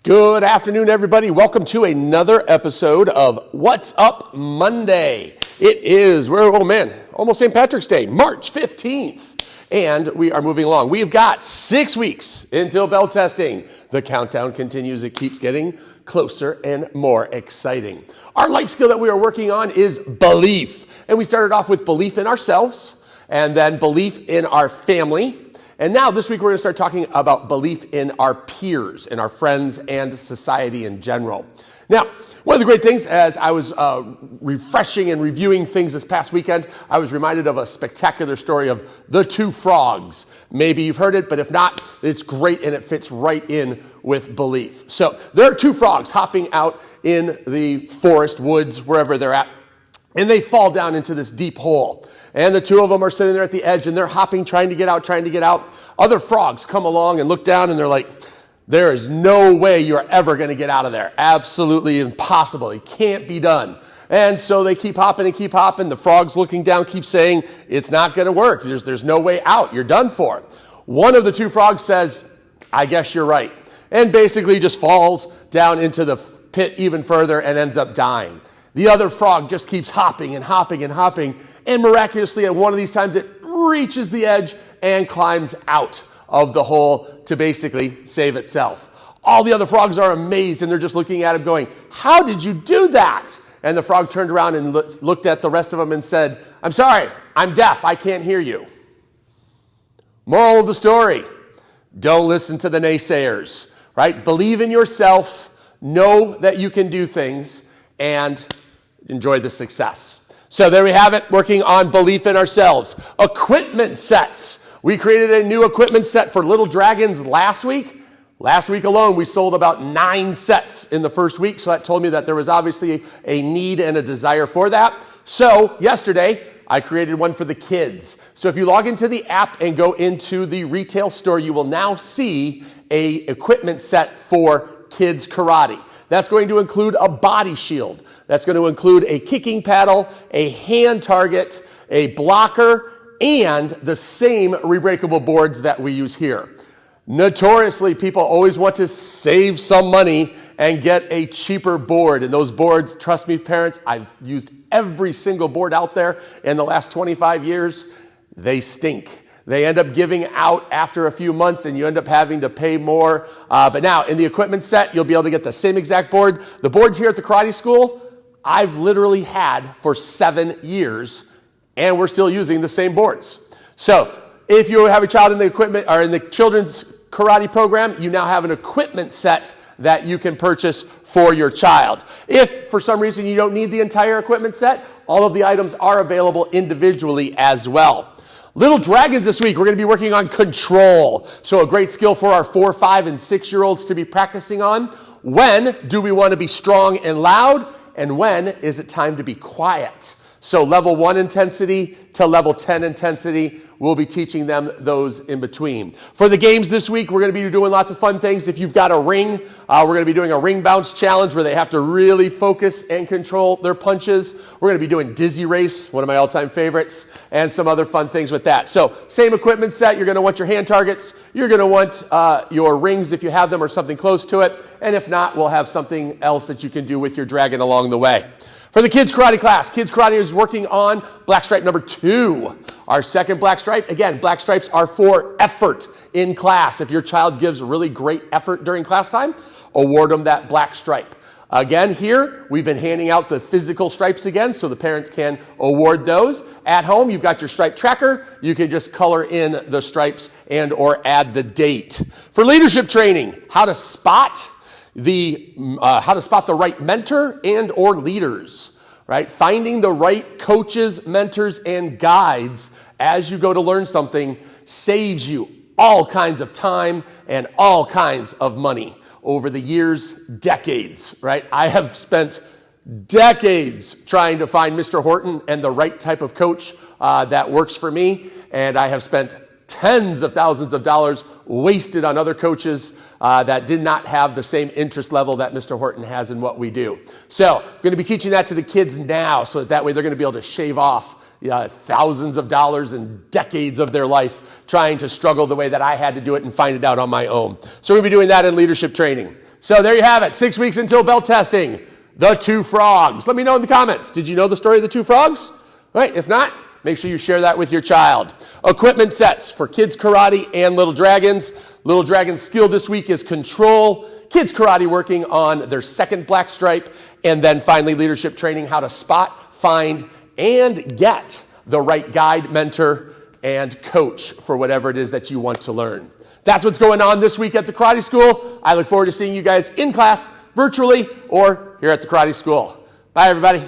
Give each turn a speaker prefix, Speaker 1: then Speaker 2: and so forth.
Speaker 1: Good afternoon, everybody. Welcome to another episode of What's Up Monday. It is, almost St. Patrick's Day, March 15th, and we are moving along. We've got 6 weeks until bell testing. The countdown continues. It keeps getting closer and more exciting. Our life skill that we are working on is belief, and we started off with belief in ourselves, and then belief in our family. And now this week we're going to start talking about belief in our peers, in our friends, and society in general. Now, one of the great things, as I was refreshing and reviewing things this past weekend, I was reminded of a spectacular story of the two frogs. Maybe you've heard it, but if not, it's great and it fits right in with belief. So there are two frogs hopping out in the forest, woods, wherever they're at, and they fall down into this deep hole. And the two of them are sitting there at the edge, and they're hopping, trying to get out. Other frogs come along and look down, and they're like, there is no way you're ever going to get out of there. Absolutely impossible. It can't be done. And so they keep hopping. The frogs looking down keep saying, it's not going to work. There's no way out. You're done for. One of the two frogs says, I guess you're right. And basically just falls down into the pit even further and ends up dying. The other frog just keeps hopping, and miraculously at one of these times it reaches the edge and climbs out of the hole to basically save itself. All the other frogs are amazed, and they're just looking at him going, how did you do that? And the frog turned around and looked at the rest of them and said, I'm sorry, I'm deaf, I can't hear you. Moral of the story, don't listen to the naysayers, right? Believe in yourself, know that you can do things, and enjoy the success. So there we have it, working on belief in ourselves. Equipment sets. We created a new equipment set for Little Dragons last week. Last week alone, we sold about 9 sets in the first week, so that told me that there was obviously a need and a desire for that. So yesterday, I created one for the kids. So if you log into the app and go into the retail store, you will now see a equipment set for kids karate. That's going to include a body shield. That's going to include a kicking paddle, a hand target, a blocker, and the same rebreakable boards that we use here. Notoriously, people always want to save some money and get a cheaper board. And those boards, trust me, parents, I've used every single board out there in the last 25 years. They stink. They end up giving out after a few months, and you end up having to pay more. But now, in the equipment set, you'll be able to get the same exact board. The boards here at the karate school, I've literally had for 7 years, and we're still using the same boards. So, if you have a child in the equipment or in the children's karate program, you now have an equipment set that you can purchase for your child. If, for some reason, you don't need the entire equipment set, all of the items are available individually as well. Little Dragons this week, we're going to be working on control. So a great skill for our 4, 5, and 6-year-olds to be practicing on. When do we want to be strong and loud? And when is it time to be quiet? So level 1 intensity to level 10 intensity, we'll be teaching them those in between. For the games this week, we're going to be doing lots of fun things. If you've got a ring, we're going to be doing a ring bounce challenge where they have to really focus and control their punches. We're going to be doing dizzy race, one of my all-time favorites, and some other fun things with that. So same equipment set. You're going to want your hand targets. You're going to want your rings if you have them or something close to it. And if not, we'll have something else that you can do with your dragon along the way. For the kids karate class, kids karate is working on black stripe number 2. Our second black stripe, again, black stripes are for effort in class. If your child gives really great effort during class time, award them that black stripe. Again, here, we've been handing out the physical stripes again, so the parents can award those. At home, you've got your stripe tracker. You can just color in the stripes and or add the date. For leadership training, how to spot the right mentor and or leaders, right? Finding the right coaches, mentors, and guides as you go to learn something saves you all kinds of time and all kinds of money over the years, decades, right? I have spent decades trying to find Mr. Horton and the right type of coach that works for me, and I have spent tens of thousands of dollars wasted on other coaches that did not have the same interest level that Mr. Horton has in what we do. So I'm going to be teaching that to the kids now, so that way they're going to be able to shave off thousands of dollars and decades of their life trying to struggle the way that I had to do it and find it out on my own. So we're going to be doing that in leadership training. So there you have it. 6 weeks until belt testing. The two frogs. Let me know in the comments. Did you know the story of the two frogs? All right. If not, make sure you share that with your child. Equipment sets for kids karate and Little Dragons. Little Dragon's skill this week is control. Kids karate working on their second black stripe. And then finally leadership training, how to spot, find, and get the right guide, mentor, and coach for whatever it is that you want to learn. That's what's going on this week at the karate school. I look forward to seeing you guys in class, virtually, or here at the karate school. Bye, everybody.